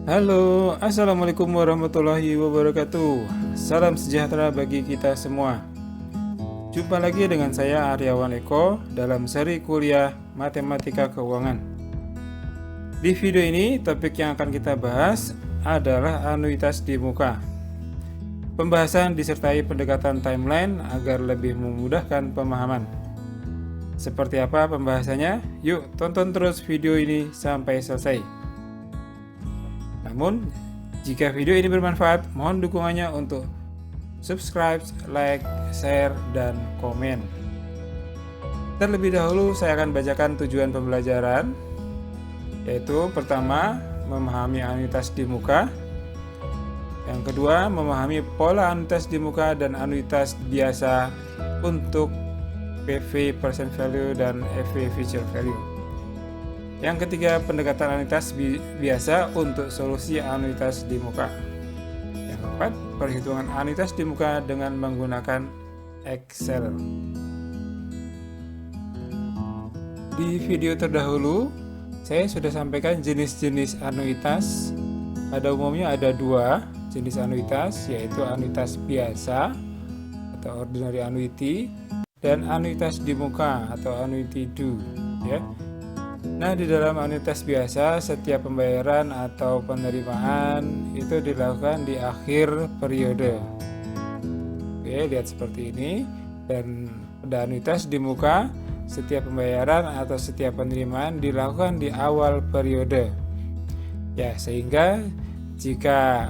Halo, assalamualaikum warahmatullahi wabarakatuh. Salam sejahtera bagi kita semua. Jumpa lagi dengan saya Aryawan Eko dalam seri kuliah Matematika Keuangan. Di video ini, topik yang akan kita bahas adalah anuitas di muka. Pembahasan disertai pendekatan timeline agar lebih memudahkan pemahaman. Seperti apa pembahasannya? Yuk tonton terus video ini sampai selesai. Namun, jika video ini bermanfaat, mohon dukungannya untuk subscribe, like, share, dan komen. Terlebih dahulu saya akan bacakan tujuan pembelajaran, yaitu pertama, memahami anuitas di muka. Yang kedua, memahami pola anuitas di muka dan anuitas biasa untuk PV present value dan EV future value. Yang ketiga, pendekatan anuitas biasa untuk solusi anuitas di muka. Yang keempat, perhitungan anuitas di muka dengan menggunakan Excel. Di video terdahulu, saya sudah sampaikan jenis-jenis anuitas. Pada umumnya ada dua jenis anuitas, yaitu anuitas biasa atau ordinary annuity dan anuitas di muka atau annuity due, ya. Nah, di dalam anuitas biasa, setiap pembayaran atau penerimaan itu dilakukan di akhir periode. Oke, lihat seperti ini. Dan pada anuitas di muka, setiap pembayaran atau setiap penerimaan dilakukan di awal periode. Ya, sehingga jika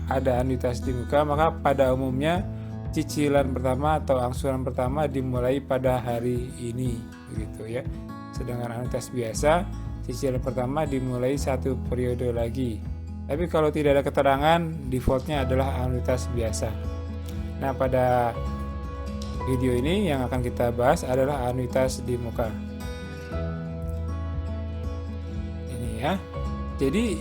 ada anuitas di muka, maka pada umumnya cicilan pertama atau angsuran pertama dimulai pada hari ini, begitu ya. Sedangkan anuitas biasa, cicilan pertama dimulai satu periode lagi. Tapi kalau tidak ada keterangan, defaultnya adalah anuitas biasa. Nah, pada video ini yang akan kita bahas adalah anuitas di muka. Ini ya. Jadi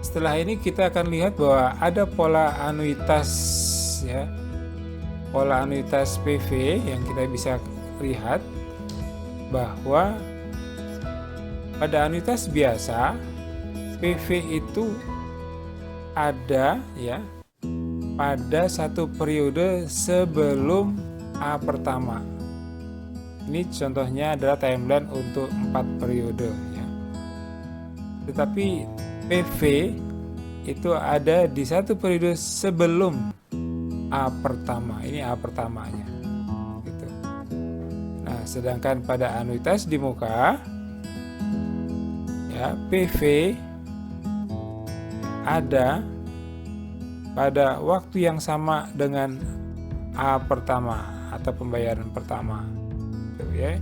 setelah ini kita akan lihat bahwa ada pola anuitas, ya, pola anuitas PV yang kita bisa lihat bahwa pada anuitas biasa PV itu ada, ya, pada satu periode sebelum A pertama. Ini contohnya adalah timeline untuk 4 periode, ya. Tetapi PV itu ada di satu periode sebelum A pertama. Ini A pertamanya, gitu. Nah, sedangkan pada anuitas di muka, ya, PV ada pada waktu yang sama dengan A pertama atau pembayaran pertama, gitu ya.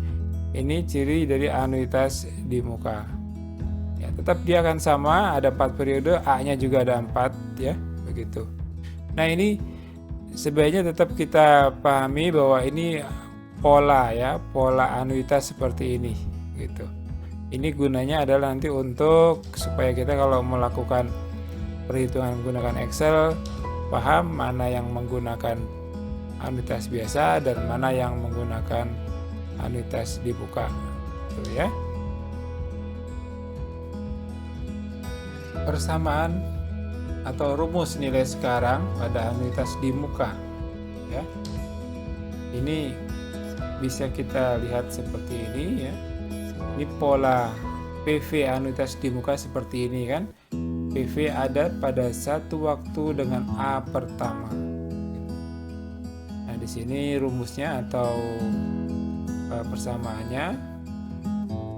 Ini ciri dari anuitas di muka. Ya, tetap dia akan sama, ada 4 periode, A-nya juga ada 4, ya, begitu. Nah, ini sebaiknya tetap kita pahami bahwa ini pola, ya, pola anuitas seperti ini, gitu. Ini gunanya adalah nanti untuk supaya kita kalau melakukan perhitungan menggunakan Excel paham mana yang menggunakan anuitas biasa dan mana yang menggunakan anuitas di muka, gitu ya. Persamaan atau rumus nilai sekarang pada anuitas di muka, ya. Ini bisa kita lihat seperti ini, ya. Ini pola PV anuitas di muka seperti ini kan. PV ada pada satu waktu dengan A pertama. Nah, di sini rumusnya atau persamaannya,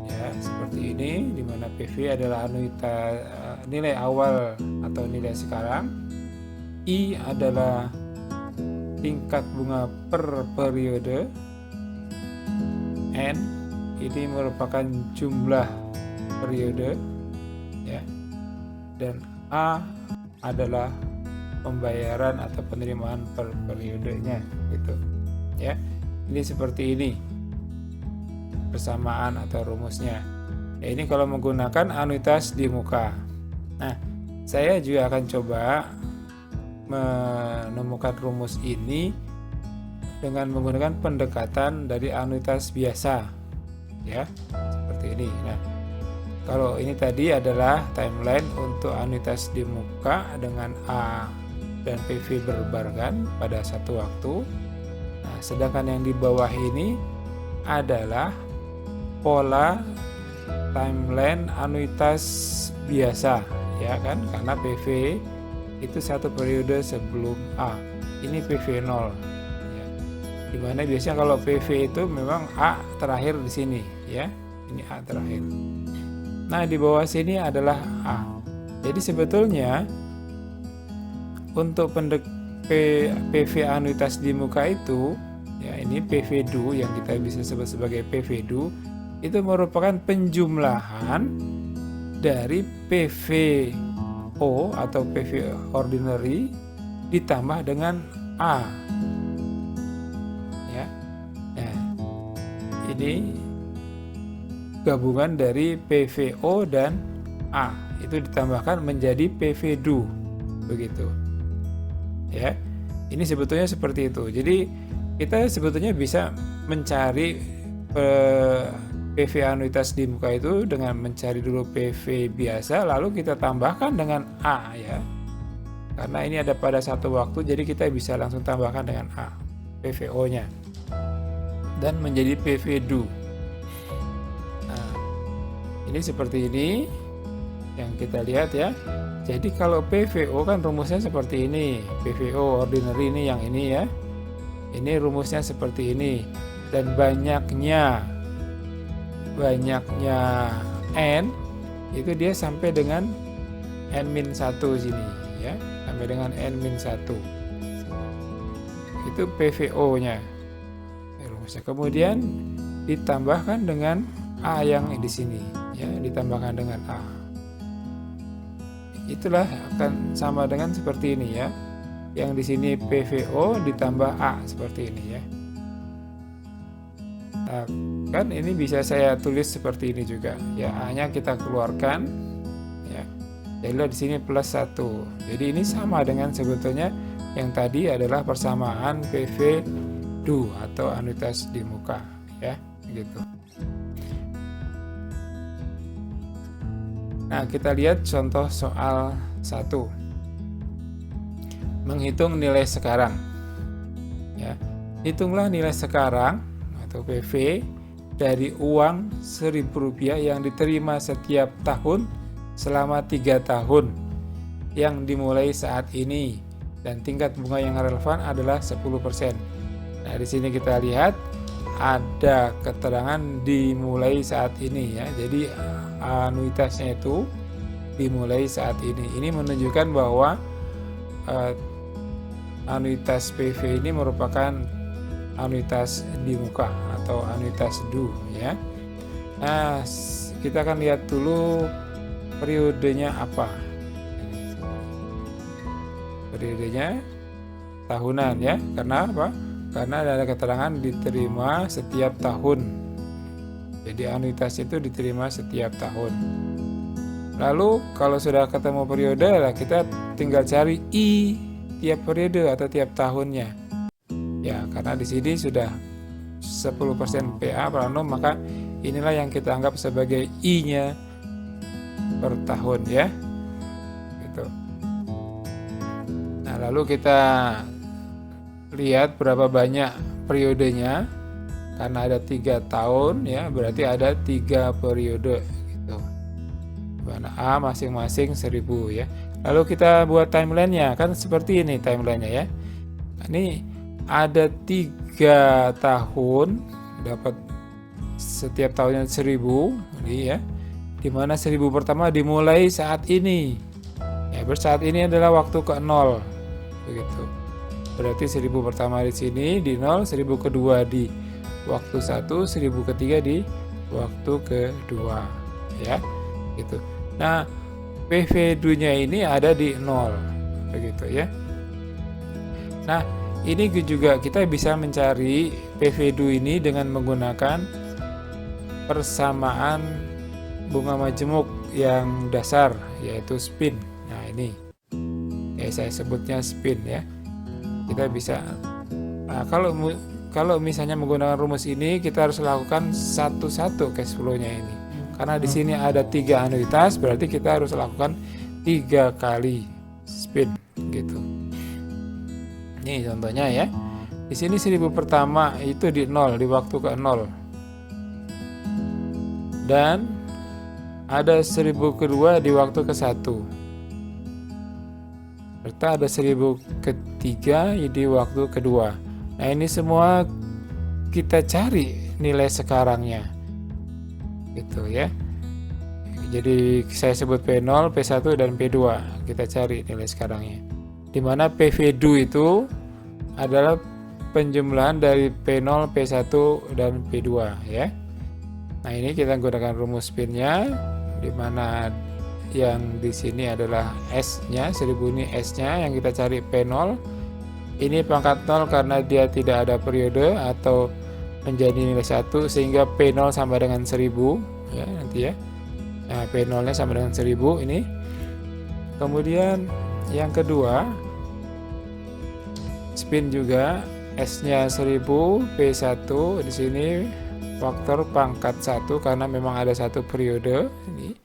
ya, seperti ini, di mana PV adalah anuitas nilai awal atau nilai sekarang, I adalah tingkat bunga per periode, N ini merupakan jumlah periode, ya, dan A adalah pembayaran atau penerimaan per periodenya, gitu ya. Ini seperti ini persamaan atau rumusnya. Ya, ini kalau menggunakan anuitas di muka. Nah, saya juga akan coba menemukan rumus ini dengan menggunakan pendekatan dari anuitas biasa, ya, seperti ini. Nah, Kalau ini tadi adalah timeline untuk anuitas di muka dengan A dan PV berbarengan pada satu waktu. Nah, sedangkan yang di bawah ini adalah pola timeline anuitas biasa, ya kan, karena PV itu satu periode sebelum A. Ini PV 0 ya. Dimana biasanya kalau PV itu memang A terakhir di sini ya, ini A terakhir. Nah, di bawah sini adalah A. Jadi sebetulnya untuk PV anuitas di muka itu ya, ini PV DU yang kita bisa sebut sebagai PV DU itu merupakan penjumlahan dari PVO atau PV ordinary ditambah dengan A ya. Nah, ini gabungan dari PVO dan A itu ditambahkan menjadi PV DU begitu ya. Ini sebetulnya seperti itu. Jadi kita sebetulnya bisa mencari PV anuitas di muka itu dengan mencari dulu PV biasa, lalu kita tambahkan dengan A ya. Karena ini ada pada satu waktu, jadi kita bisa langsung tambahkan dengan A PVO-nya dan menjadi PV DU. Nah, ini seperti ini yang kita lihat ya. Jadi kalau PVO kan rumusnya seperti ini, PVO ordinary ini yang ini ya. Ini rumusnya seperti ini, dan banyaknya N itu dia sampai dengan N-1 sini ya, sampai dengan N-1 itu PVO-nya rumusnya. Kemudian ditambahkan dengan A yang di sini ya, ditambahkan dengan A. Itulah akan sama dengan seperti ini ya. Yang di sini PVO ditambah A seperti ini ya. Nah, kan ini bisa saya tulis seperti ini juga ya, A-nya kita keluarkan ya. Jadi di sini plus 1. Jadi ini sama dengan sebetulnya yang tadi adalah persamaan PV DU atau anuitas di muka ya, gitu. Nah, kita lihat contoh soal 1. Menghitung nilai sekarang ya. Hitunglah nilai sekarang atau PV dari uang Rp1.000 yang diterima setiap tahun selama 3 tahun yang dimulai saat ini, dan tingkat bunga yang relevan adalah 10%. Nah, di sini kita lihat ada keterangan dimulai saat ini ya. Jadi anuitasnya itu dimulai saat ini. Ini menunjukkan bahwa anuitas PV ini merupakan anuitas di muka atau anuitas DU ya. Nah, kita akan lihat dulu periodenya apa. Periodenya tahunan ya. Karena apa? Karena ada keterangan diterima setiap tahun. Jadi anuitas itu diterima setiap tahun. Lalu kalau sudah ketemu periode, kita tinggal cari I tiap periode atau tiap tahunnya. Ya, karena di sini sudah 10% PA per annum, maka inilah yang kita anggap sebagai I-nya per tahun ya. Gitu. Nah, lalu kita lihat berapa banyak periodenya. Karena ada 3 tahun ya, berarti ada 3 periode gitu. Mana A masing-masing 1000 ya. Lalu kita buat timelinenya, kan seperti ini timelinenya ya. Ini ada 3 tahun, dapat setiap tahunnya 1000 ini ya. Dimana 1000 pertama dimulai saat ini. Ya, saat ini adalah waktu ke 0 begitu. Berarti 1000 pertama di sini di 0, 1000 kedua di waktu 1, 1000 ketiga di waktu kedua ya, gitu. Nah, PV DU-nya ini ada di 0 begitu ya. Nah, ini juga kita bisa mencari PV DU ini dengan menggunakan persamaan bunga majemuk yang dasar, yaitu spin. Nah, ini ya saya sebutnya spin ya. Kita bisa kalau misalnya menggunakan rumus ini, kita harus lakukan satu-satu cash flow-nya ini. Karena di sini ada 3 anuitas, berarti kita harus lakukan 3 kali spin gitu. Ini contohnya ya. Di sini 1000 pertama itu di 0, di waktu ke 0. Dan ada 1000 kedua di waktu ke 1. Serta ada 1000 ketiga di waktu kedua. Nah, ini semua kita cari nilai sekarangnya. Gitu ya. Jadi saya sebut P0, P1 dan P2. Kita cari nilai sekarangnya. Di mana PV2 itu adalah penjumlahan dari P0, P1 dan P2 ya. Nah, ini kita gunakan rumus spinnya, di mana yang di sini adalah S-nya, 1000 ini S-nya yang kita cari P0. Ini pangkat 0 karena dia tidak ada periode atau menjadi nilai 1, sehingga P0 sama dengan 1000 ya nanti ya. Nah, P0 nya sama dengan 1000 ini. Kemudian yang kedua spin juga, S-nya 1000, P1 di sini faktor pangkat 1 karena memang ada 1 periode ini.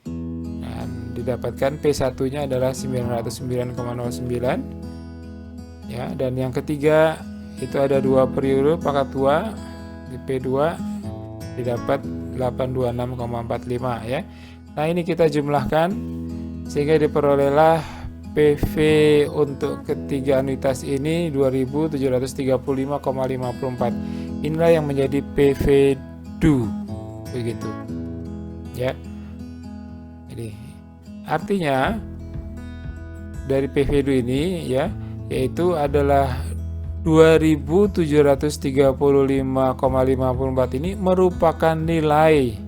Dan didapatkan P1-nya adalah 909,09 ya. Dan yang ketiga itu ada 2 periode pangkat 2 di P2 didapat 826,45 ya. Nah, ini kita jumlahkan sehingga diperolehlah PV untuk ketiga anuitas ini 2735,54. Inilah yang menjadi PV2 begitu. Ya. Jadi artinya dari PV2 ini ya, yaitu adalah 2735,54 ini merupakan nilai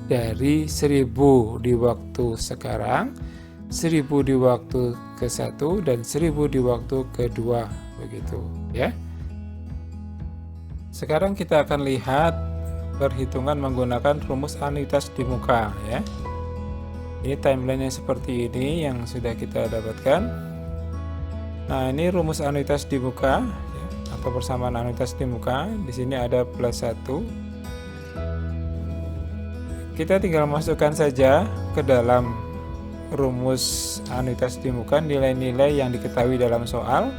dari 1000 di waktu sekarang, 1000 di waktu ke-1 dan 1000 di waktu kedua begitu ya. Sekarang kita akan lihat perhitungan menggunakan rumus anuitas di muka ya. Ini timelinenya seperti ini yang sudah kita dapatkan. Nah, ini rumus anuitas di muka ya, atau persamaan anuitas di muka. Di sini ada plus 1. Kita tinggal masukkan saja ke dalam rumus anuitas di muka nilai-nilai yang diketahui dalam soal,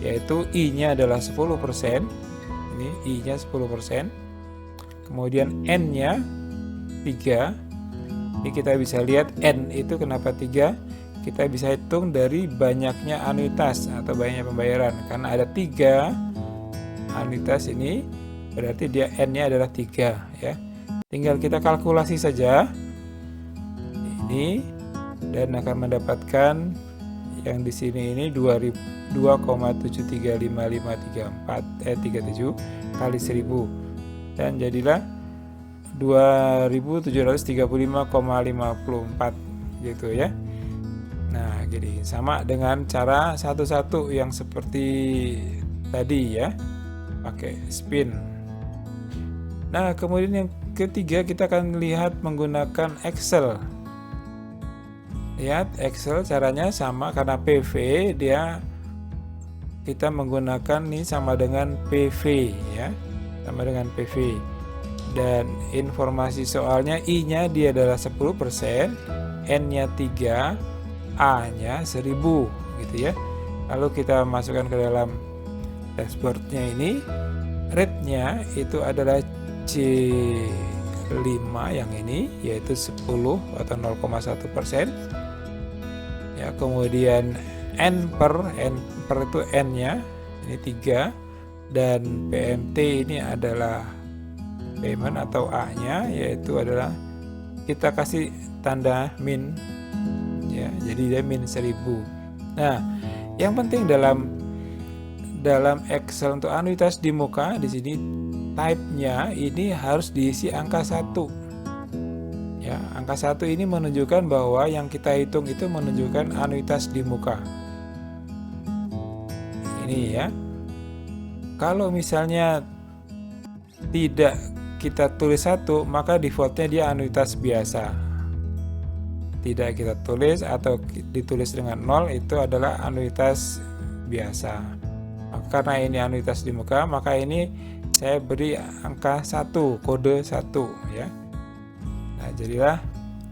yaitu I-nya adalah 10%. Ini I-nya 10%. Kemudian N-nya 3. Ini kita bisa lihat N itu kenapa 3? Kita bisa hitung dari banyaknya anuitas atau banyaknya pembayaran. Karena ada 3 anuitas ini, berarti dia N-nya adalah 3 ya. Tinggal kita kalkulasi saja ini dan akan mendapatkan yang di sini ini 2,735537 kali 1000 dan jadilah 2735,54 gitu ya. Nah, jadi sama dengan cara satu-satu yang seperti tadi ya, pakai spin. Nah, kemudian yang ketiga kita akan lihat menggunakan Excel. Lihat Excel caranya sama karena PV dia kita menggunakan nih sama dengan PV ya, sama dengan PV. Dan informasi soalnya I-nya dia adalah 10%, N-nya 3, A-nya 1000 gitu ya. Lalu kita masukkan ke dalam dashboardnya ini, rate-nya itu adalah C5 yang ini, yaitu 10 atau 0,1%. Ya, kemudian N per itu N-nya ini 3 dan PMT ini adalah payment atau A-nya, yaitu adalah kita kasih tanda min ya, jadi dia min 1000. Nah, yang penting dalam Excel untuk anuitas di muka di sini type-nya ini harus diisi angka 1. Ya, angka 1 ini menunjukkan bahwa yang kita hitung itu menunjukkan anuitas di muka. Ini ya. Kalau misalnya tidak kita tulis 1, maka defaultnya dia anuitas biasa. Tidak kita tulis atau ditulis dengan 0 itu adalah anuitas biasa. Karena ini anuitas di muka, maka ini saya beri angka 1, kode 1 ya. Nah, jadilah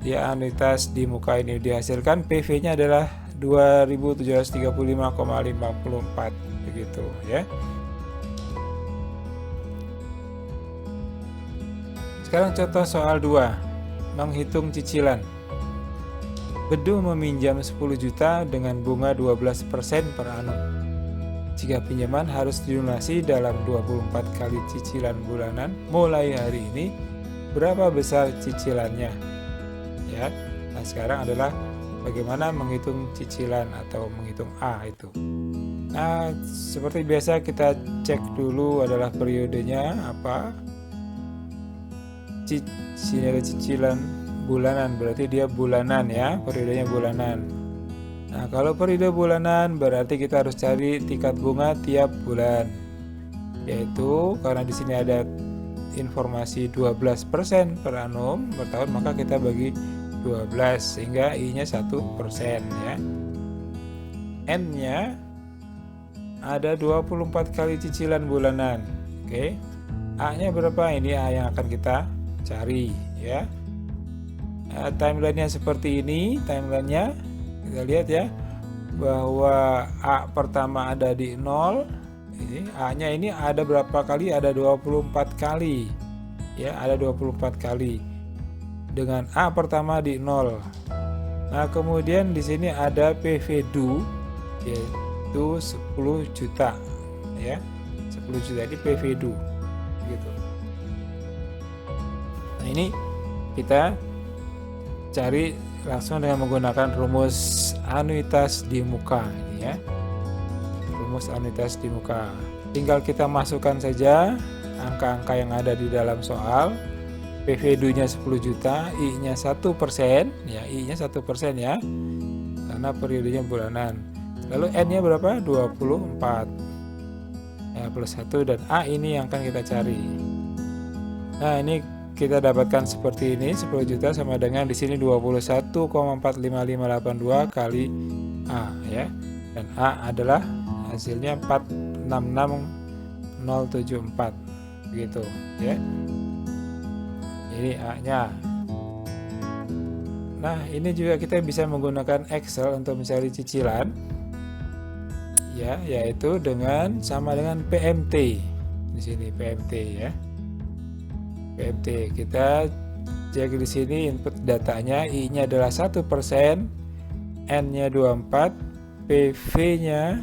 dia anuitas di muka ini dihasilkan PV-nya adalah 2735,54 begitu ya. Sekarang contoh soal 2, menghitung cicilan. Bedu meminjam 10 juta dengan bunga 12% per annum. Jika pinjaman harus dilunasi dalam 24 kali cicilan bulanan mulai hari ini, berapa besar cicilannya? Ya. Nah, sekarang adalah bagaimana menghitung cicilan atau menghitung A itu. Nah, seperti biasa kita cek dulu adalah periodenya apa. Sini ada cicilan bulanan, berarti dia bulanan ya, periodenya bulanan. Nah, kalau periode bulanan berarti kita harus cari tingkat bunga tiap bulan. Yaitu karena di sini ada informasi 12% per annum per tahun, maka kita bagi 12 sehingga I-nya 1% ya. N-nya ada 24 kali cicilan bulanan. Oke. A-nya berapa? Ini A yang akan kita cari ya. Timelinenya seperti ini, timelinenya kita lihat ya, bahwa A pertama ada di 0, ini A-nya ini ada berapa kali? Ada 24 kali ya, ada 24 kali dengan A pertama di 0. Nah, kemudian di sini ada PV due yaitu 10 juta ya, 10 juta ini PV due gitu. Nah, ini kita cari langsung dengan menggunakan rumus anuitas di muka ya. Rumus anuitas di muka. Tinggal kita masukkan saja angka-angka yang ada di dalam soal. PV due-nya 10 juta, I-nya 1% ya, I-nya 1% ya. Karena periodenya bulanan. Lalu N-nya berapa? 24. Ya, plus 1 dan A ini yang akan kita cari. Nah, ini kita dapatkan seperti ini, 10 juta sama dengan di sini 21,45582 kali A ya. Dan A adalah hasilnya 466074 begitu ya. Ini A-nya. Nah, ini juga kita bisa menggunakan Excel untuk mencari cicilan ya, yaitu dengan sama dengan PMT. Di sini PMT ya. PMT kita cek di sini input datanya, I-nya adalah 1%, N-nya 24, PV-nya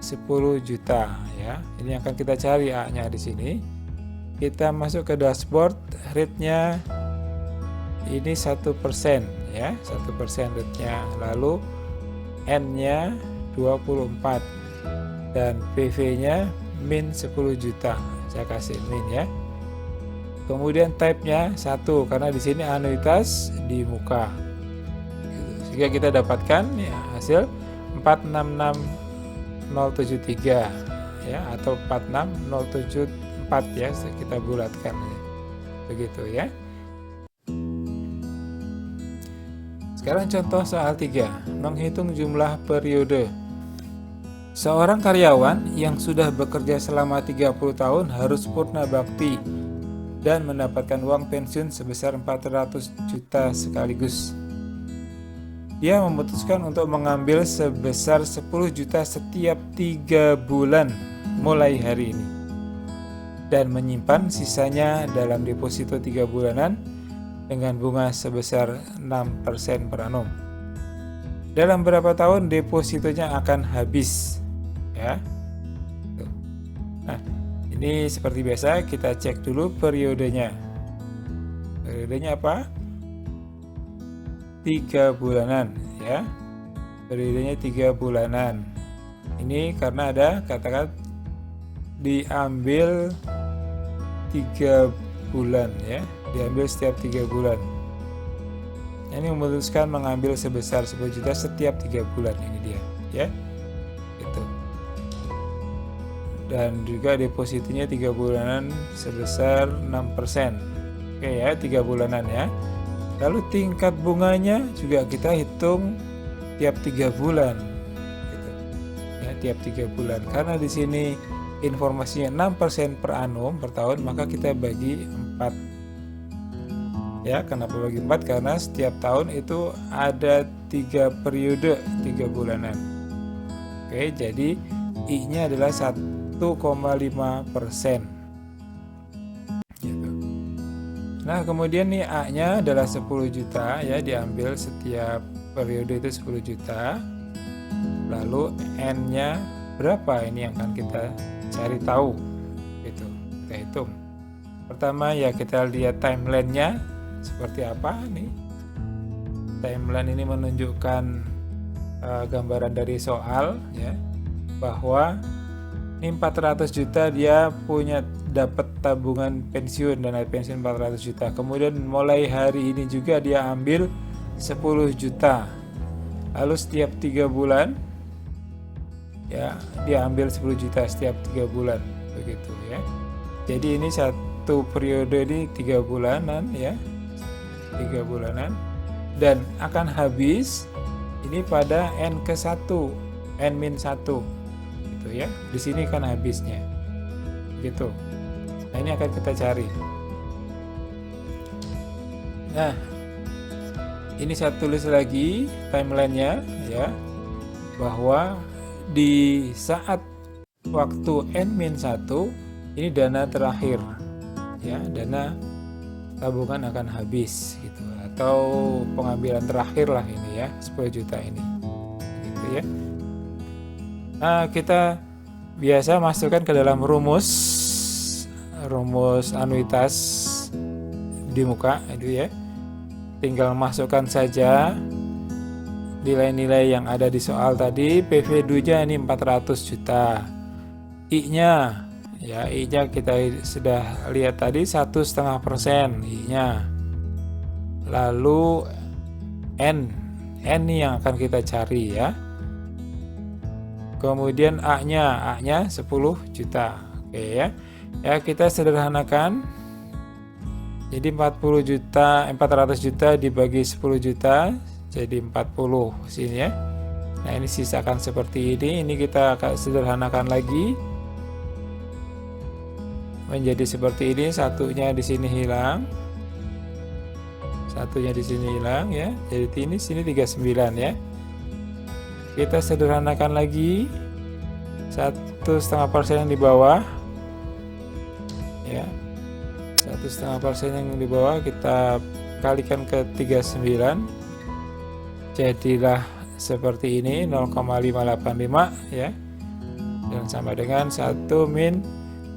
10 juta ya. Ini akan kita cari A-nya di sini. Kita masuk ke dashboard, rate-nya ini 1% ya, 1% rate-nya. Lalu N-nya 24 dan PV-nya min 10 juta. Saya kasih min ya. Kemudian type-nya 1 karena di sini anuitas di muka. Sehingga kita dapatkan ya, hasil 466073 ya, atau 46074 ya, kita bulatkan ya. Begitu ya. Sekarang contoh soal 3, menghitung jumlah periode. Seorang karyawan yang sudah bekerja selama 30 tahun harus purna bakti dan mendapatkan uang pensiun sebesar 400 juta sekaligus. Dia memutuskan untuk mengambil sebesar 10 juta setiap 3 bulan mulai hari ini dan menyimpan sisanya dalam deposito 3 bulanan dengan bunga sebesar 6% per annum. Dalam berapa tahun depositonya akan habis ya. Nah, ini seperti biasa kita cek dulu periodenya. Periodenya apa? 3 bulanan ya. Periodenya 3 bulanan. Ini karena ada katakan diambil 3 bulan ya. Diambil setiap 3 bulan. Ini memutuskan mengambil sebesar 10 juta setiap 3 bulan, ini dia ya. Gitu. Dan juga depositonya 3 bulanan sebesar 6%. Oke ya, 3 bulanan ya. Lalu tingkat bunganya juga kita hitung tiap 3 bulan. Gitu. Ya, tiap 3 bulan. Karena di sini informasinya 6% per annum per tahun, maka kita bagi 4. Ya, kenapa bagi 4? Karena setiap tahun itu ada 3 periode 3 bulanan. Oke, jadi I-nya adalah 1,5%. Gitu. Nah, kemudian nih A-nya adalah 10 juta ya, diambil setiap periode itu 10 juta. Lalu N-nya berapa? Ini yang akan kita cari tahu. Gitu. Kita hitung. Pertama ya kita lihat timeline-nya seperti apa nih. Timeline ini menunjukkan gambaran dari soal ya, bahwa ini 400 juta dia punya dapat tabungan pensiun, dana pensiun 400 juta. Kemudian mulai hari ini juga dia ambil 10 juta. Lalu setiap 3 bulan ya dia ambil 10 juta setiap 3 bulan begitu ya. Jadi ini satu periode ini 3 bulanan ya. 3 bulanan dan akan habis ini pada N ke 1, N-1 gitu ya. Di sini kan habisnya. Gitu. Nah, ini akan kita cari. Nah, ini saya tulis lagi timelinenya ya, bahwa di saat waktu N-1 ini dana terakhir ya, dana tabungan akan habis gitu, atau pengambilan terakhir lah ini ya, 10 juta ini gitu ya. Nah, kita biasa masukkan ke dalam rumus anuitas di muka itu ya. Tinggal masukkan saja nilai-nilai yang ada di soal tadi. PV2-nya ini 400 juta. I-nya ya, I-nya kita sudah lihat tadi 1,5% I-nya. Lalu N ini yang akan kita cari ya. Kemudian A-nya 10 juta. Oke ya. Ya, kita sederhanakan. Jadi 400 juta dibagi 10 juta jadi 40 sini ya. Nah, ini sisakan seperti ini. Ini kita akan sederhanakan lagi menjadi seperti ini. Satunya di sini hilang. Satunya di sini hilang ya. Jadi ini sini 39 ya. Kita sederhanakan lagi. 1,5% yang di bawah. Ya. 1,5% yang di bawah kita kalikan ke 39. Jadilah seperti ini 0,585 ya. Dan sama dengan 1 min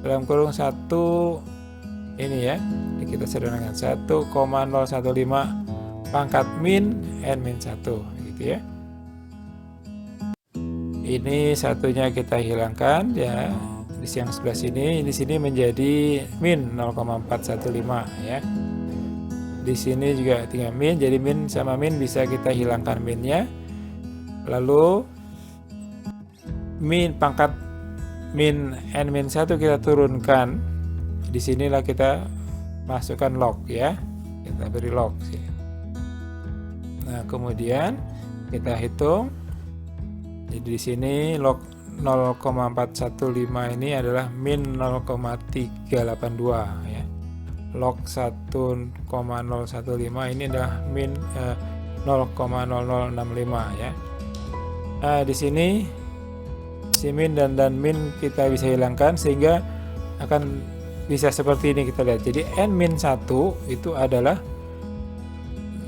dalam kurung 1 ini ya. Jadi kita sederhanakan 1,015 pangkat min N-1 gitu ya. Ini satunya kita hilangkan ya. Di yang sebelah sini, di sini menjadi min 0,415 ya. Di sini juga tinggal min, jadi min sama min bisa kita hilangkan minnya. Lalu min pangkat min N-1 kita turunkan. Di sinilah kita masukkan log ya. Kita beri log sini. Nah, kemudian kita hitung. Jadi di sini log 0,415 ini adalah min 0,382 ya. Log 1,015 ini adalah min 0,0065 ya. Nah, di sini si min dan min kita bisa hilangkan sehingga akan bisa seperti ini kita lihat. Jadi N-1 itu adalah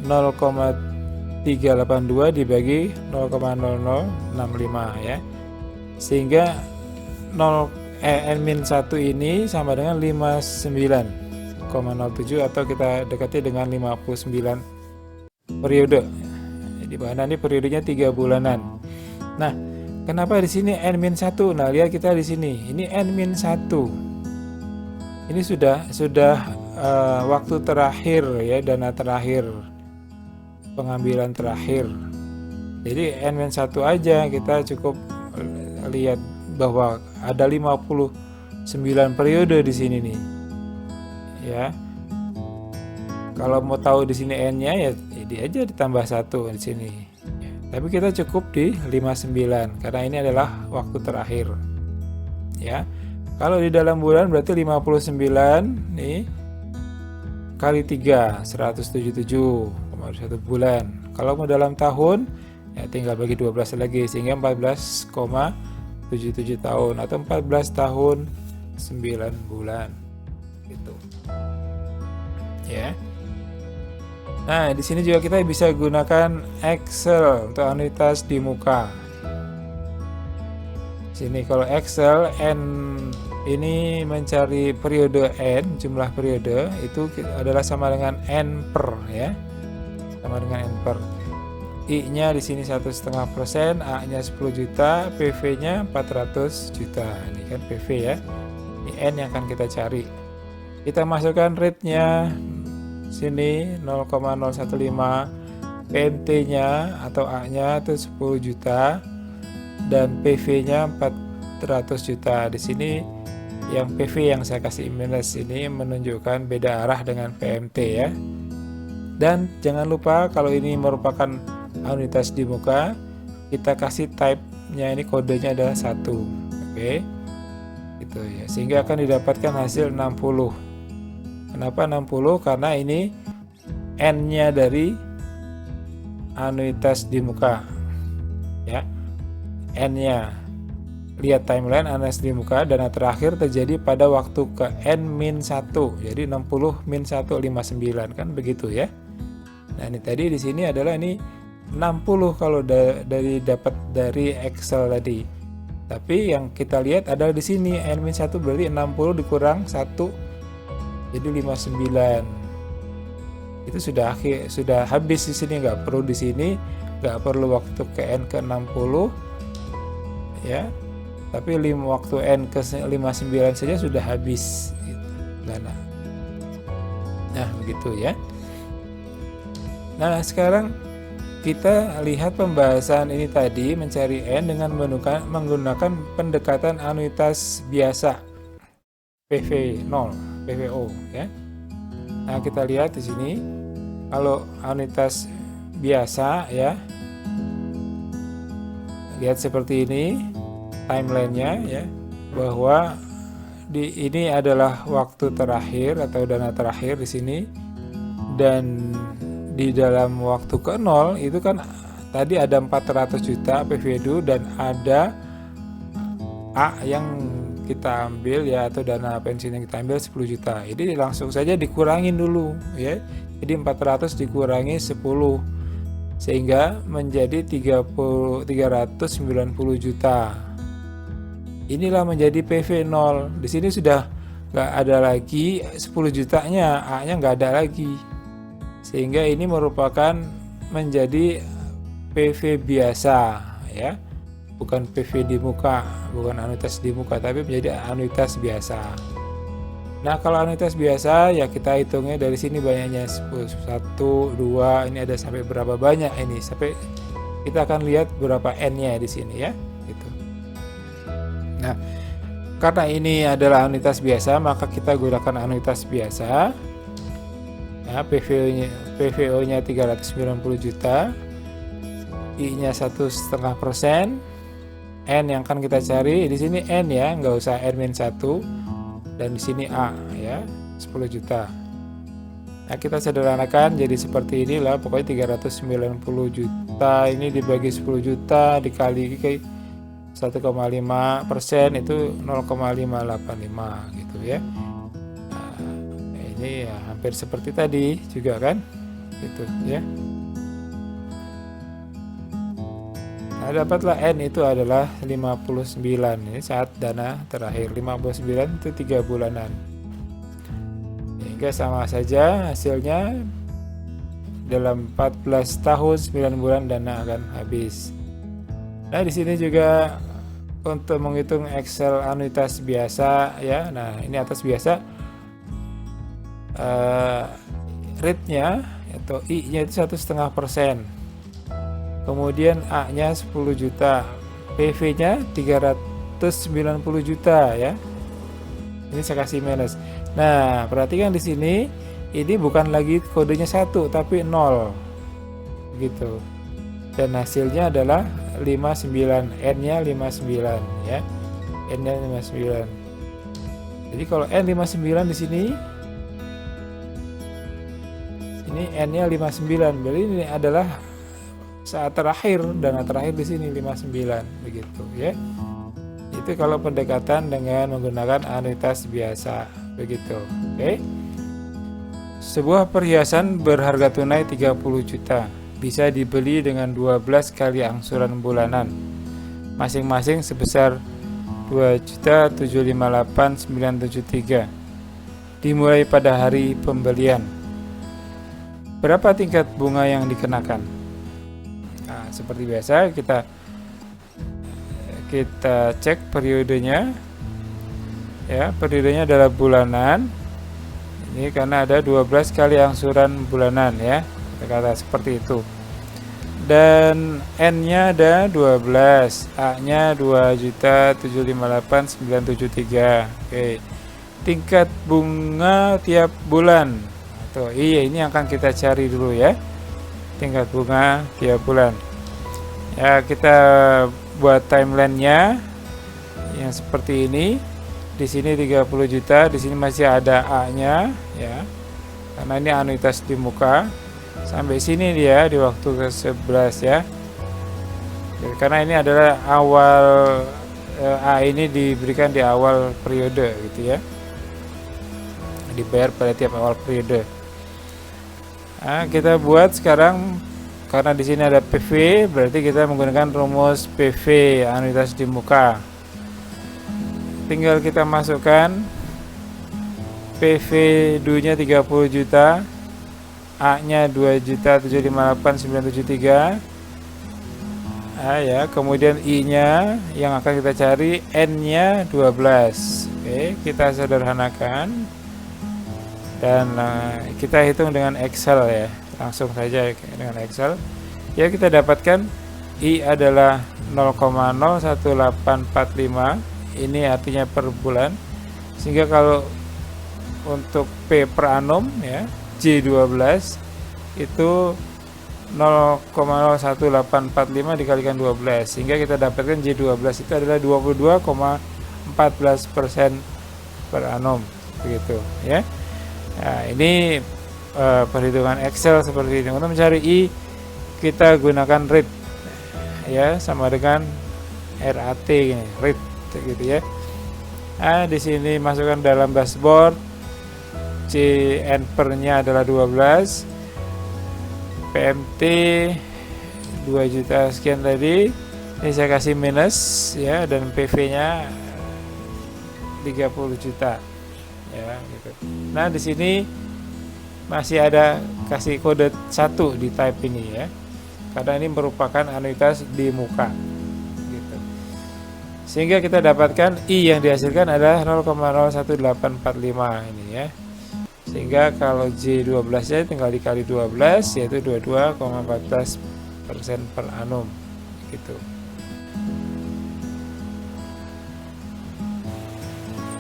0,382 dibagi 0,0065 ya. Sehingga N-1 ini sama dengan 59,07 atau kita dekati dengan 59 periode. Jadi bahan ini periodenya 3 bulanan. Nah, kenapa di sini N-1? Nah, lihat kita di sini. Ini N-1. Ini sudah waktu terakhir ya, dana terakhir, pengambilan terakhir. Jadi N-1 aja kita cukup lihat bahwa ada 59 periode di sini nih. Ya. Kalau mau tahu di sini N-nya ya ini aja ditambah 1 di sini. Ya. Tapi kita cukup di 59 karena ini adalah waktu terakhir. Ya. Kalau di dalam bulan berarti 59 nih. kali 3, 177,1 bulan. Kalau mau dalam tahun, ya tinggal bagi 12 lagi, sehingga 14,77 tahun atau 14 tahun 9 bulan gitu. Ya. Nah, di sini juga kita bisa gunakan Excel untuk anuitas di muka. Sini kalau Excel N ini mencari periode N, jumlah periode itu adalah sama dengan N per, ya, sama dengan N per. I-nya di sini 1,5%, A-nya 10 juta, PV-nya 400 juta. Ini kan PV ya. Ini N yang akan kita cari. Kita masukkan rate-nya sini 0,015, PMT-nya atau A-nya itu 10 juta dan PV-nya 400 juta. Di sini yang PV yang saya kasih minus ini menunjukkan beda arah dengan PMT ya. Dan jangan lupa kalau ini merupakan anuitas di muka, kita kasih type-nya ini kodenya adalah 1. Oke. Gitu ya. Sehingga akan didapatkan hasil 60. Kenapa 60? Karena ini N-nya dari anuitas di muka. Ya. N-nya. Lihat timeline anuitas di muka, dana terakhir terjadi pada waktu ke N-1. Jadi 60 min 1 59 kan begitu ya. Nah, ini tadi di sini adalah ini 60 kalau dari dapat dari Excel tadi. Tapi yang kita lihat adalah di sini N-1 berarti 60 dikurang 1 jadi 59. Itu sudah habis di sini, nggak perlu di sini, nggak perlu waktu ke N ke 60 ya. Tapi waktu N ke 59 saja sudah habis gitu, dana. Nah, begitu ya. Nah, sekarang kita lihat pembahasan ini tadi mencari N dengan menggunakan pendekatan anuitas biasa PV0, PVO ya. Nah, kita lihat di sini kalau anuitas biasa ya. Lihat seperti ini timelinenya ya, bahwa ini adalah waktu terakhir atau dana terakhir di sini, dan di dalam waktu ke 0 itu kan tadi ada 400 juta PV dan ada A yang kita ambil ya, atau dana pensiun yang kita ambil 10 juta. Ini langsung saja dikurangin dulu ya. Jadi 400 dikurangi 10 sehingga menjadi 390 juta. Inilah menjadi PV0. Di sini sudah nggak ada lagi 10 jutanya, A-nya nggak ada lagi. Sehingga ini merupakan menjadi PV biasa ya. Bukan PV di muka, bukan anuitas di muka, tapi menjadi anuitas biasa. Nah, kalau anuitas biasa ya kita hitungnya dari sini banyaknya 1, 2, ini ada sampai berapa banyak ini. Sampai kita akan lihat berapa N-nya di sini ya. Gitu. Nah, karena ini adalah anuitas biasa, maka kita gunakan anuitas biasa. Ya, PVO-nya 390 juta, I-nya 1,5%, N yang akan kita cari di sini N ya, nggak usah N-1, dan di sini A ya, 10 juta. Nah, kita sederhanakan jadi seperti inilah, pokoknya 390 juta ini dibagi 10 juta dikali ke 1,5% itu 0,585 gitu ya. Nah, ini ya hampir seperti tadi juga kan, gitu ya. Nah, dapatlah N itu adalah 59. Ini saat dana terakhir 59 itu 3 bulanan. Sehingga sama saja hasilnya dalam 14 tahun 9 bulan dana akan habis. Nah, di sini juga untuk menghitung Excel anuitas biasa ya. Nah, ini atas biasa rate-nya atau I-nya itu 1,5%. Kemudian A-nya 10 juta, PV-nya 390 juta ya. Ini saya kasih minus. Nah, perhatikan di sini ini bukan lagi kodenya 1 tapi 0. Gitu. Dan hasilnya adalah 59, N-nya 59 ya. N-nya 59. Jadi kalau N 59 di sini Ini N-nya 59, berarti ini adalah saat terakhir, dana terakhir di sini 59 begitu ya. Itu kalau pendekatan dengan menggunakan anuitas biasa begitu. Oke. Sebuah perhiasan berharga tunai 30 juta bisa dibeli dengan 12 kali angsuran bulanan masing-masing sebesar 2.758.973 dimulai pada hari pembelian. Berapa tingkat bunga yang dikenakan? Nah, seperti biasa kita cek periodenya ya, periodenya adalah bulanan. Ini karena ada 12 kali angsuran bulanan ya, kata seperti itu. Dan N-nya ada 12, A-nya 2.758.973. Oke. Tingkat bunga tiap bulan. Tuh, iya ini akan kita cari dulu ya. Tingkat bunga tiap bulan. Ya, kita buat timeline-nya yang seperti ini. Di sini 30 juta, di sini masih ada A-nya ya. Karena ini anuitas di muka. Sampai sini dia di waktu ke-11 ya. Karena ini adalah awal A ini diberikan di awal periode gitu ya. Dibayar pada tiap awal periode. Nah, kita buat sekarang karena di sini ada PV, berarti kita menggunakan rumus PV anuitas di muka. Tinggal kita masukkan PV due-nya 30 juta, A-nya 2.758.973. Ya, kemudian I-nya yang akan kita cari, N-nya 12. Oke, kita sederhanakan dan kita hitung dengan Excel ya. Langsung saja dengan Excel. Ya, kita dapatkan I adalah 0,01845. Ini artinya per bulan. Sehingga kalau untuk P per annum ya, J12 itu 0,01845 dikalikan 12, sehingga kita dapatkan J12 itu adalah 22,14% per annum begitu ya. Nah, ini perhitungan Excel seperti ini. Untuk mencari I kita gunakan rate ya, sama dengan RAT gini, rate gitu ya. Nah, di sini masukkan dalam dashboard. CN per-nya adalah 12, PMT 2 juta sekian tadi. Ini saya kasih minus ya, dan PV-nya 30 juta ya gitu. Nah, di sini masih ada kasih kode 1 di type ini ya, karena ini merupakan anuitas di muka gitu. Sehingga kita dapatkan I yang dihasilkan adalah 0,01845 ini ya. Sehingga kalau J12 nya tinggal dikali 12 yaitu 22,14% per annum gitu.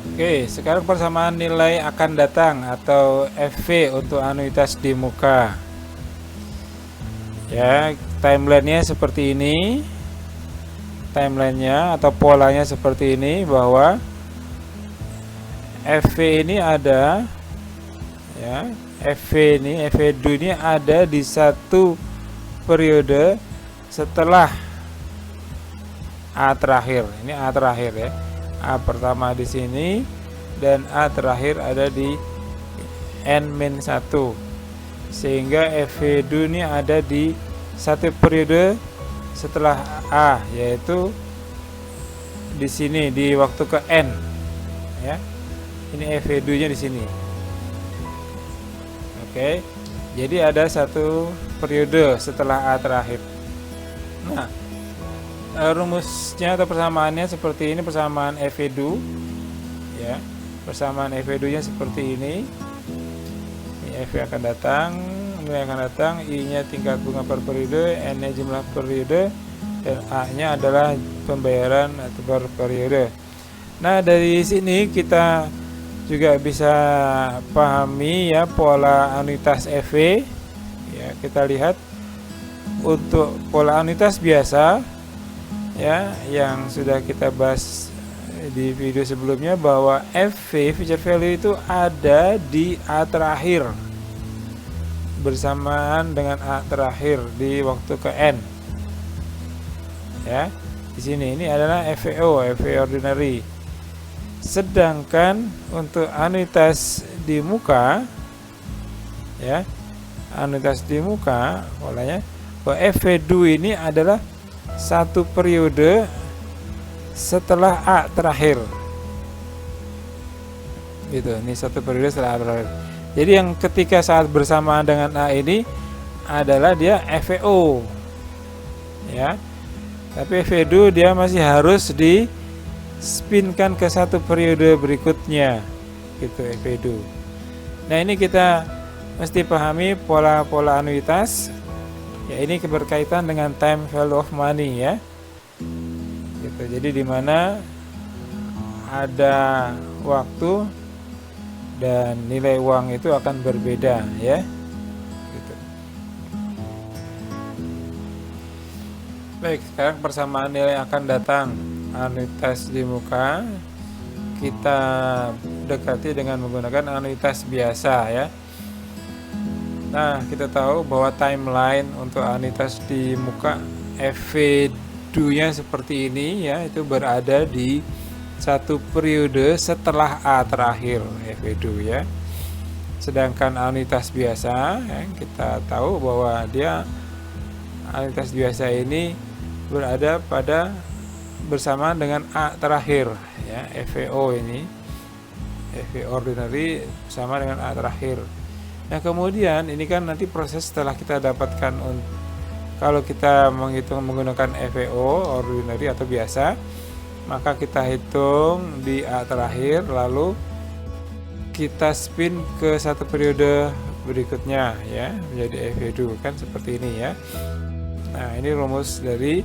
Oke, sekarang persamaan nilai akan datang atau FV untuk anuitas di muka. Ya, timelinenya seperti ini. Timelinenya atau polanya seperti ini, bahwa FV ini ada ya, FV due ini ada di satu periode setelah A terakhir. Ini A terakhir ya. A pertama di sini dan A terakhir ada di N-1, sehingga FV due ini ada di satu periode setelah A, yaitu di sini di waktu ke N ya. Ini FV due nya di sini. Oke, jadi ada satu periode setelah A terakhir. Nah, rumusnya atau persamaannya seperti ini, persamaan FV due ya. Persamaan FV due nya seperti ini. Ini FV akan datang, nilai akan datang, I-nya tingkat bunga per periode, N-nya jumlah periode, dan A-nya adalah pembayaran atau per periode. Nah, dari sini kita juga bisa pahami ya pola anuitas FV ya. Kita lihat untuk pola anuitas biasa ya, yang sudah kita bahas di video sebelumnya, bahwa FV future value itu ada di A terakhir bersamaan dengan A terakhir di waktu ke N. Ya, di sini ini adalah FVO, FV ordinary. Sedangkan untuk anuitas di muka, ya, anuitas di muka polanya bahwa FV2 ini adalah satu periode setelah A terakhir. Gitu, ini satu periode setelah A terakhir. Jadi yang ketika saat bersamaan dengan A ini adalah dia FVO. Ya. Tapi FV2 dia masih harus di spinkan ke satu periode berikutnya. Gitu FV2. Nah, ini kita mesti pahami pola-pola anuitas. Ya, ini berkaitan dengan time value of money ya. Gitu. Jadi di mana ada waktu dan nilai uang itu akan berbeda ya. Gitu. Baik, sekarang persamaan nilai akan datang anuitas di muka kita dekati dengan menggunakan anuitas biasa ya. Nah, kita tahu bahwa timeline untuk anuitas di muka FV2-nya seperti ini ya, itu berada di satu periode setelah A terakhir FV2 ya. Sedangkan anuitas biasa ya, kita tahu bahwa dia anuitas biasa ini berada pada bersamaan dengan A terakhir ya, FVO ini, FV ordinary sama dengan A terakhir. Nah, kemudian ini kan nanti proses setelah kita dapatkan, kalau kita menghitung menggunakan FVO ordinary atau biasa, maka kita hitung di A terakhir, lalu kita spin ke satu periode berikutnya ya, menjadi FV2 kan seperti ini ya. Nah, ini rumus dari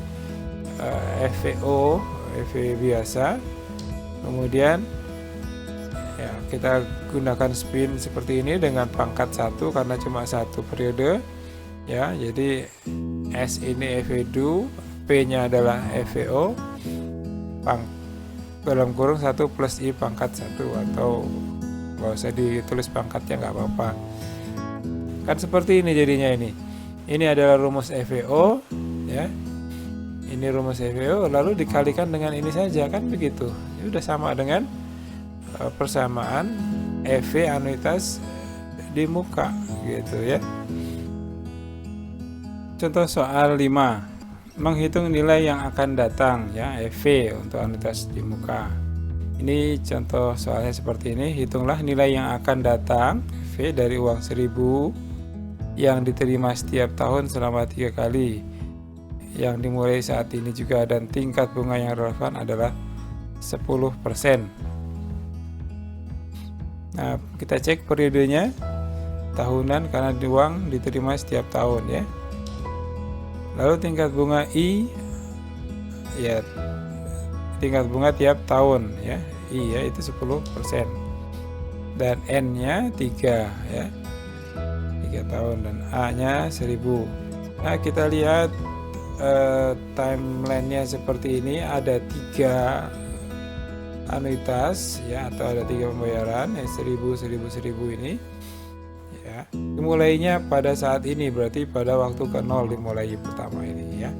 FVO, FV biasa. Kemudian ya, kita gunakan spin seperti ini dengan pangkat 1 karena cuma satu periode ya. Jadi S ini FV2, P-nya adalah FVO, dalam kurung 1 plus I pangkat 1, atau nggak usah ditulis pangkatnya nggak apa-apa. Kan seperti ini jadinya ini. Ini adalah rumus FVO ya. Ini rumus FVO lalu dikalikan dengan ini saja kan begitu. Ini udah sama dengan persamaan FV anuitas di muka gitu ya. Contoh soal 5. Menghitung nilai yang akan datang ya, FV untuk anuitas di muka. Ini contoh soalnya seperti ini. Hitunglah nilai yang akan datang V dari uang 1.000 yang diterima setiap tahun selama 3 kali, yang dimulai saat ini juga, dan tingkat bunga yang relevan adalah 10%. Nah, kita cek periodenya tahunan karena uang diterima setiap tahun ya. Lalu tingkat bunga I ya, tingkat bunga tiap tahun ya, I ya itu 10%, dan N-nya 3 ya, 3 tahun, dan A-nya 1.000. Nah, kita lihat timeline-nya seperti ini. Ada 3 anuitas ya, atau ada 3 pembayaran ya, 1.000 ini ya. Dimulainya pada saat ini, berarti pada waktu ke 0 dimulai pertama ini ya.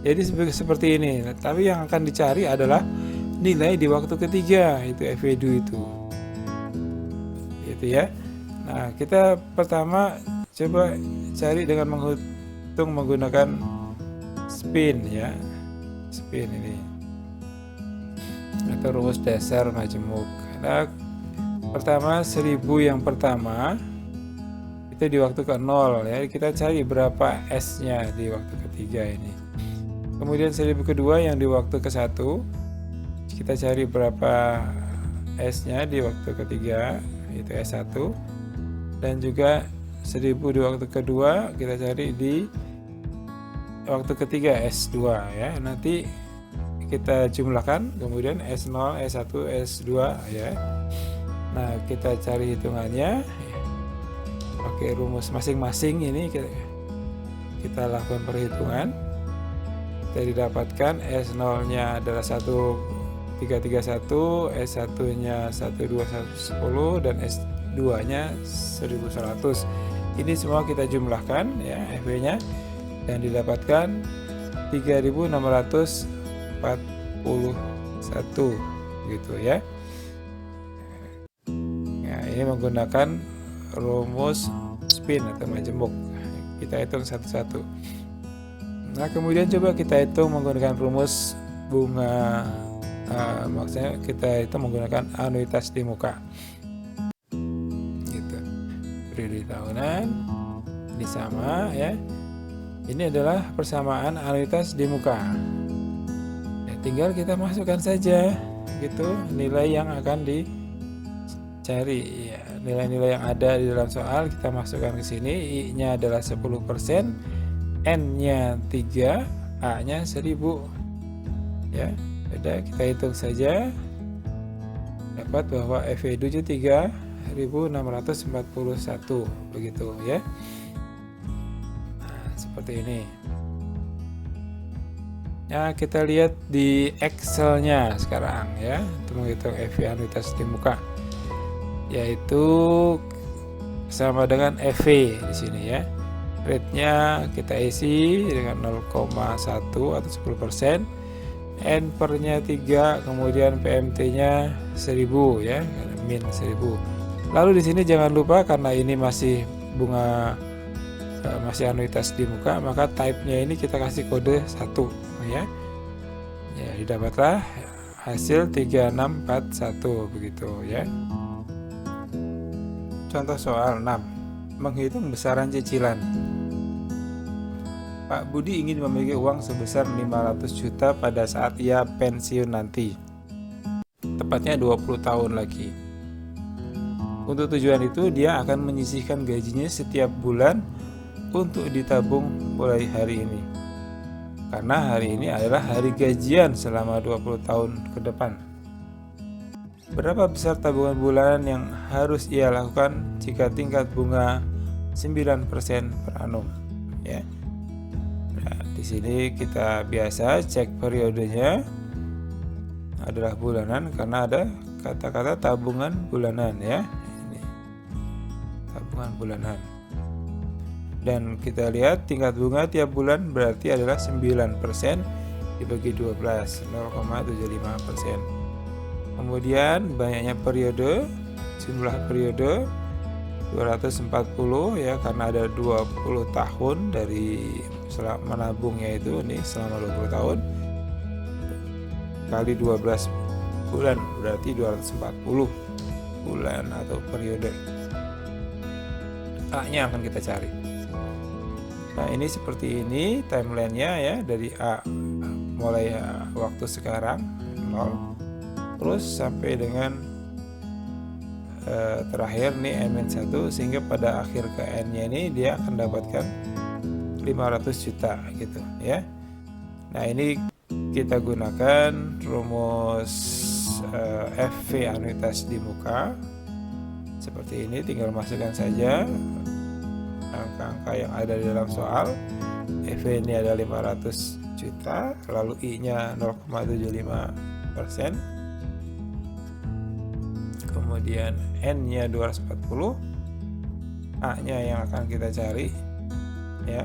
Jadi seperti ini. Tapi yang akan dicari adalah nilai di waktu ketiga, itu FV2 itu. Gitu ya. Nah, kita pertama coba cari dengan menghitung menggunakan spin ya. Spin ini. Atau rumus dasar majemuk. Nah, pertama 1.000 yang pertama itu di waktu ke 0 ya. Kita cari berapa S-nya di waktu ketiga ini. Kemudian 1.000 kedua yang di waktu ke 1, kita cari berapa S-nya di waktu ketiga, itu S1. Dan juga 1.000 di waktu kedua kita cari di waktu ketiga, S2 ya. Nanti kita jumlahkan, kemudian S0, S1, S2 ya. Nah, kita cari hitungannya pakai rumus masing-masing ini, kita lakukan perhitungan. Kita didapatkan S0 nya adalah 1331, S1 nya 12110, dan S2 nya 1100. Ini semua kita jumlahkan ya FW-nya dan didapatkan 3641 gitu ya. Nah, ini menggunakan rumus spin atau majemuk. Kita hitung satu-satu. Nah, kemudian coba kita hitung menggunakan rumus bunga, maksudnya kita hitung menggunakan anuitas di muka. Gitu. Periode tahunan ini sama ya. Ini adalah persamaan anuitas di muka. Ya, tinggal kita masukkan saja gitu nilai yang akan dicari ya, nilai-nilai yang ada di dalam soal kita masukkan ke sini. I-nya adalah 10%, N-nya 3, A-nya 1000 ya. Sudah, kita hitung saja, dapat bahwa FW-nya 3641 begitu ya. Seperti ini. Nah, kita lihat di Excel-nya sekarang ya, untuk menghitung FW anuitas di muka, yaitu sama dengan FV di sini ya. Rate-nya kita isi dengan 0,1 atau 10%, N per-nya 3, kemudian PMT-nya 1000 ya, min 1000. Lalu di sini jangan lupa karena ini masih bunga, masih anuitas di muka, maka type-nya ini kita kasih kode 1 ya. Ya, didapatlah hasil 3641 begitu ya. Contoh soal 6. Menghitung besaran cicilan. Pak Budi ingin memiliki uang sebesar 500 juta pada saat ia pensiun nanti. Tepatnya 20 tahun lagi. Untuk tujuan itu dia akan menyisihkan gajinya setiap bulan untuk ditabung mulai hari ini. Karena hari ini adalah hari gajian selama 20 tahun ke depan. Berapa besar tabungan bulanan yang harus ia lakukan jika tingkat bunga 9% per annum ya. Nah, di sini kita biasa cek periodenya adalah bulanan karena ada kata-kata tabungan bulanan ya. Ini tabungan bulanan. Dan kita lihat tingkat bunga tiap bulan berarti adalah 9% dibagi 12, 0,75%. Kemudian banyaknya periode, jumlah periode 240 ya, karena ada 20 tahun dari menabungnya itu nih selama 20 tahun kali 12 bulan berarti 240 bulan atau periode. A-nya akan kita cari. Nah, ini seperti ini timelinenya ya, dari A mulai waktu sekarang 0 terus sampai dengan terakhir nih N-1, sehingga pada akhir ke N-nya ini dia akan dapatkan 500 juta gitu ya. Nah, ini kita gunakan rumus FV anuitas di muka seperti ini, tinggal masukkan saja angka-angka yang ada di dalam soal. FV ini ada 500 juta, lalu I-nya 0,75%, kemudian N-nya 240, A-nya yang akan kita cari ya.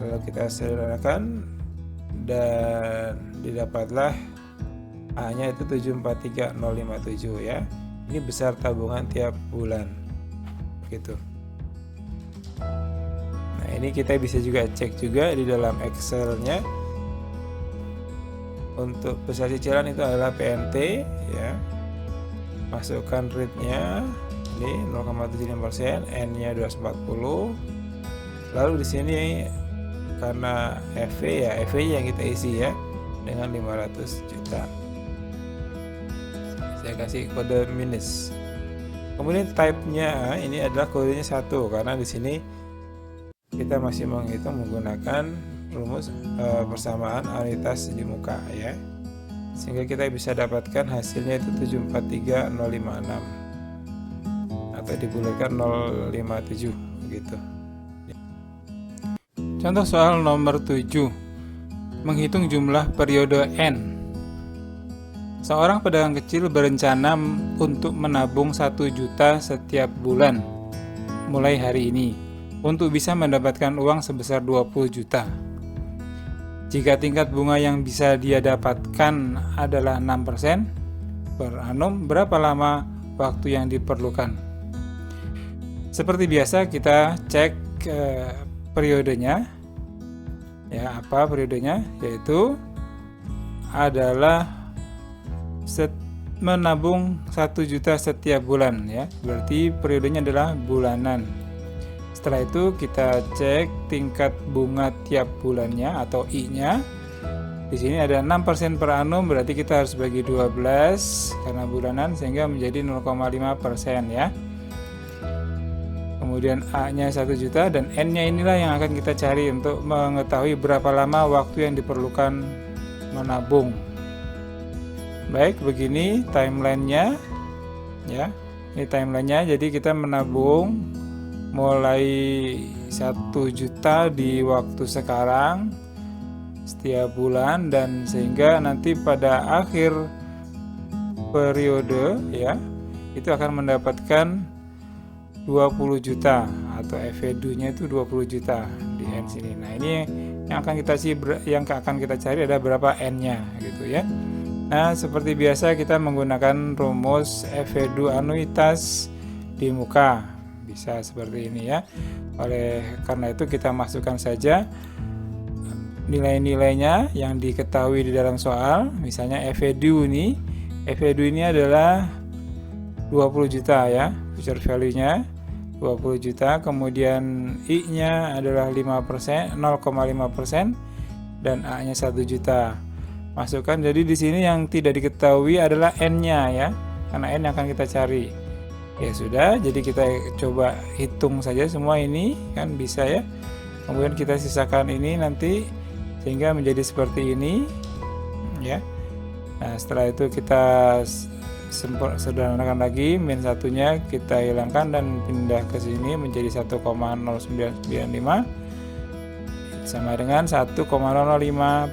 Lalu kita sederhanakan dan didapatlah A-nya itu 743057 ya. Ini besar tabungan tiap bulan gitu. Nah, ini kita bisa juga cek juga di dalam Excel-nya. Untuk besar cicilan itu adalah PMT ya. Masukkan rate-nya ini 0,75%, N-nya 240. Lalu di sini karena FV ya, FV yang kita isi ya dengan 500 juta. Saya kasih kode minus. Kemudian type-nya ini adalah kodenya 1 karena di sini kita masih menghitung menggunakan rumus persamaan anuitas di muka ya. Sehingga kita bisa dapatkan hasilnya itu 743056 atau dibulatkan 057 begitu. Contoh soal nomor 7. Menghitung jumlah periode N. Seorang pedagang kecil berencana untuk menabung 1 juta setiap bulan mulai hari ini untuk bisa mendapatkan uang sebesar 20 juta. Jika tingkat bunga yang bisa dia dapatkan adalah 6% per annum, berapa lama waktu yang diperlukan? Seperti biasa kita cek periodenya. Ya, apa periodenya? Yaitu adalah menabung 1 juta setiap bulan ya. Berarti periodenya adalah bulanan. Setelah itu kita cek tingkat bunga tiap bulannya atau I-nya. Di sini ada 6% per annum, berarti kita harus bagi 12 karena bulanan sehingga menjadi 0,5% ya. Kemudian A-nya 1 juta dan N-nya inilah yang akan kita cari untuk mengetahui berapa lama waktu yang diperlukan menabung. Baik, begini timelinenya ya. Ini timelinenya, jadi kita menabung mulai 1 juta di waktu sekarang setiap bulan, dan sehingga nanti pada akhir periode ya itu akan mendapatkan 20 juta atau FED-nya itu 20 juta di N sini. Nah, ini yang akan kita cari adalah berapa N-nya gitu ya. Nah, seperti biasa kita menggunakan rumus FED anuitas di muka. Bisa seperti ini ya. Oleh karena itu kita masukkan saja nilai-nilainya yang diketahui di dalam soal. Misalnya FED ini adalah 20 juta ya, future value-nya 20 juta, kemudian I-nya adalah 0,5% dan A-nya 1 juta. Masukkan, jadi di sini yang tidak diketahui adalah N-nya ya, karena N yang akan kita cari. Ya sudah, jadi kita coba hitung saja semua ini kan bisa ya. Kemudian kita sisakan ini nanti sehingga menjadi seperti ini ya. Nah, setelah itu kita sederhanakan lagi, min satunya kita hilangkan dan pindah ke sini menjadi 1,0995 sama dengan 1,005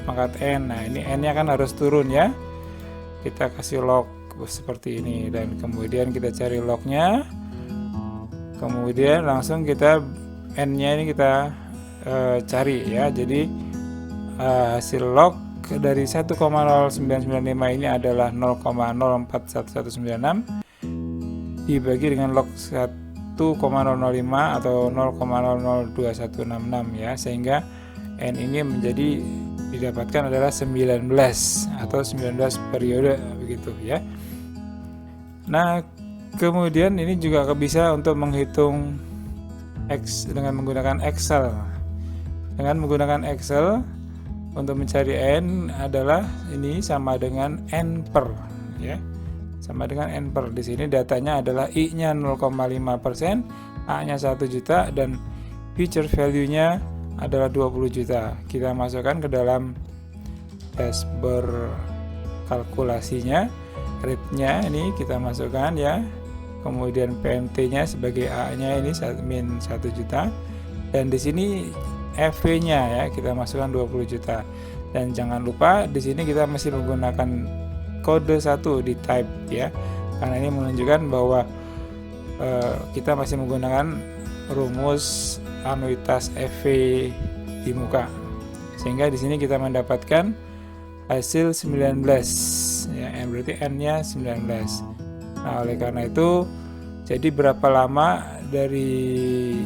pangkat N. Nah, ini N-nya kan harus turun ya. Kita kasih log seperti ini dan kemudian kita cari lognya, kemudian langsung kita N-nya ini kita cari ya. Jadi hasil log dari 1,0995 ini adalah 0,041196 dibagi dengan log 1,005 atau 0,002166 ya, sehingga N ini menjadi didapatkan adalah 19 atau 19 periode begitu ya. Nah, kemudian ini juga bisa untuk menghitung X dengan menggunakan Excel. Dengan menggunakan Excel untuk mencari N adalah ini sama dengan N per ya. Sama dengan N per. Di sini datanya adalah I-nya 0,5%, A-nya 1 juta dan future value-nya adalah 20 juta. Kita masukkan ke dalam dashboard kalkulasinya. Rate-nya ini kita masukkan ya. Kemudian PMT-nya sebagai A-nya ini min 1 juta. Dan di sini FV-nya ya kita masukkan 20 juta. Dan jangan lupa di sini kita masih menggunakan kode 1 di type ya. Karena ini menunjukkan bahwa kita masih menggunakan rumus anuitas FV di muka. Sehingga di sini kita mendapatkan hasil 19 ya, berarti N-nya 19. Nah, oleh karena itu jadi berapa lama dari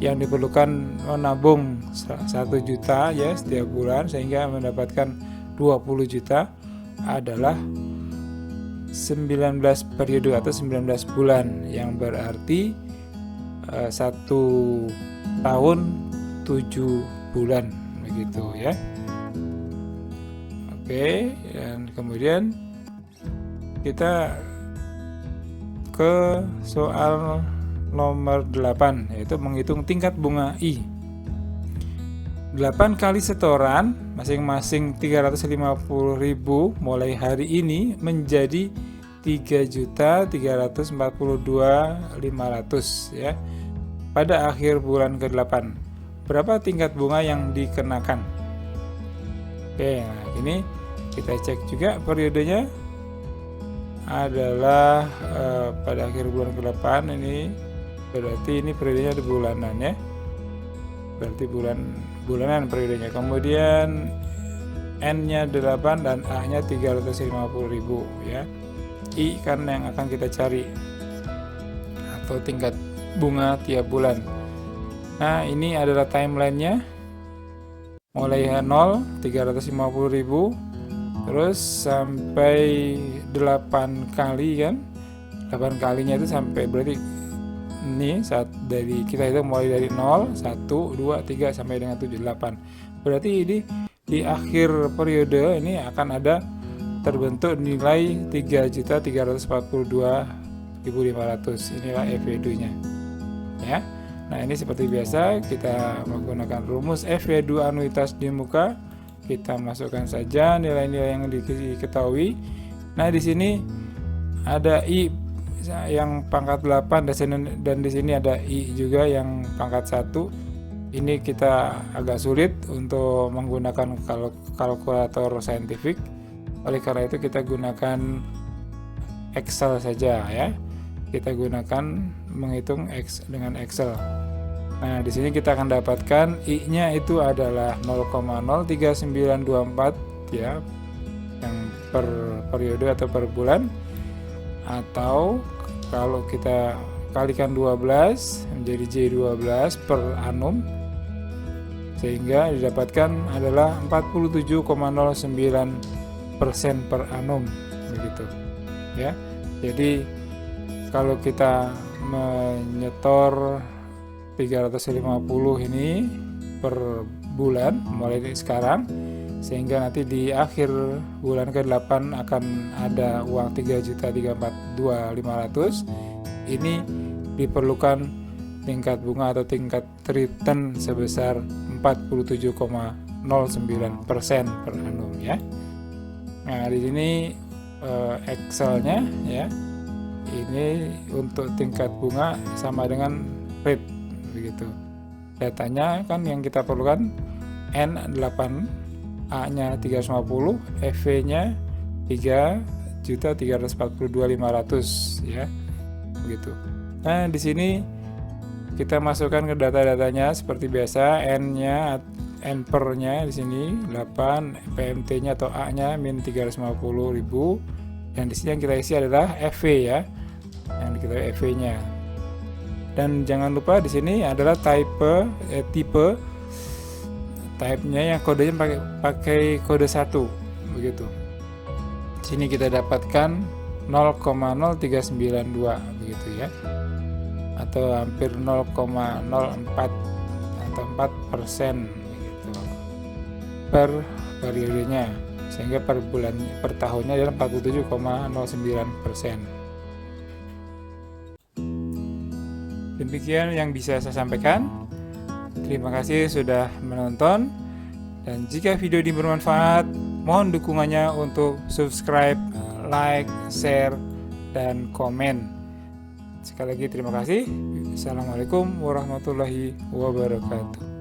yang diperlukan menabung 1 juta ya setiap bulan sehingga mendapatkan 20 juta adalah 19 periode atau 19 bulan, yang berarti 1 tahun 7 bulan begitu ya. Oke, dan kemudian kita ke soal nomor 8, yaitu menghitung tingkat bunga I. 8 kali setoran masing-masing 350.000 mulai hari ini menjadi 3.342.500 ya. Pada akhir bulan ke-8, berapa tingkat bunga yang dikenakan? Oke, nah ini kita cek juga periodenya adalah pada akhir bulan ke-8 ini berarti ini periodenya di bulanan ya, berarti bulanan periodenya. Kemudian N-nya 8 dan A-nya 350.000 ya. I kan yang akan kita cari, atau tingkat bunga tiap bulan. Nah, ini adalah timelinenya, mulai 0 350.000 terus sampai 8 kali kan, 8 kalinya itu sampai, berarti ini saat dari kita itu mulai dari 0 1 2 3 sampai dengan 7 8, berarti ini di akhir periode ini akan ada terbentuk nilai 3.342.500. Inilah FW2 nya ya. Nah, ini seperti biasa kita menggunakan rumus FW2 anuitas di muka. Kita masukkan saja nilai-nilai yang diketahui. Nah, di sini ada I yang pangkat 8 dan di sini ada I juga yang pangkat 1. Ini kita agak sulit untuk menggunakan kalkulator saintifik. Oleh karena itu kita gunakan Excel saja ya. Kita gunakan menghitung dengan Excel. Nah, di sini kita akan dapatkan I-nya itu adalah 0,03924 ya, yang per periode atau per bulan. Atau kalau kita kalikan 12 menjadi J12 per annum, sehingga didapatkan adalah 47,09% per annum begitu ya. Jadi kalau kita menyetor 350 ini per bulan mulai dari sekarang, sehingga nanti di akhir bulan ke-8 akan ada uang 3.342.500. Ini diperlukan tingkat bunga atau tingkat return sebesar 47,09% per annum ya. Nah, di sini Excel-nya ya. Ini untuk tingkat bunga sama dengan rate begitu. Datanya kan yang kita perlukan N 8, A-nya 350, FV-nya 3.342.500 ya. Begitu. Nah, di sini kita masukkan ke data-datanya seperti biasa. N-nya, N per-nya di sini 8, PMT-nya atau A-nya min 350.000, dan di sini yang kita isi adalah FV ya, yang diketahui FV-nya. Dan jangan lupa di sini adalah tipe type-nya yang kodenya pakai kode 1 begitu. Di sini kita dapatkan 0,0392 begitu ya, atau hampir 0,04 atau 4% begitu per periodenya, sehingga per bulan per tahunnya adalah 47,09%. Demikian yang bisa saya sampaikan. Terima kasih sudah menonton, dan jika video ini bermanfaat, mohon dukungannya untuk subscribe, like, share, dan komen. Sekali lagi terima kasih. Assalamualaikum warahmatullahi wabarakatuh.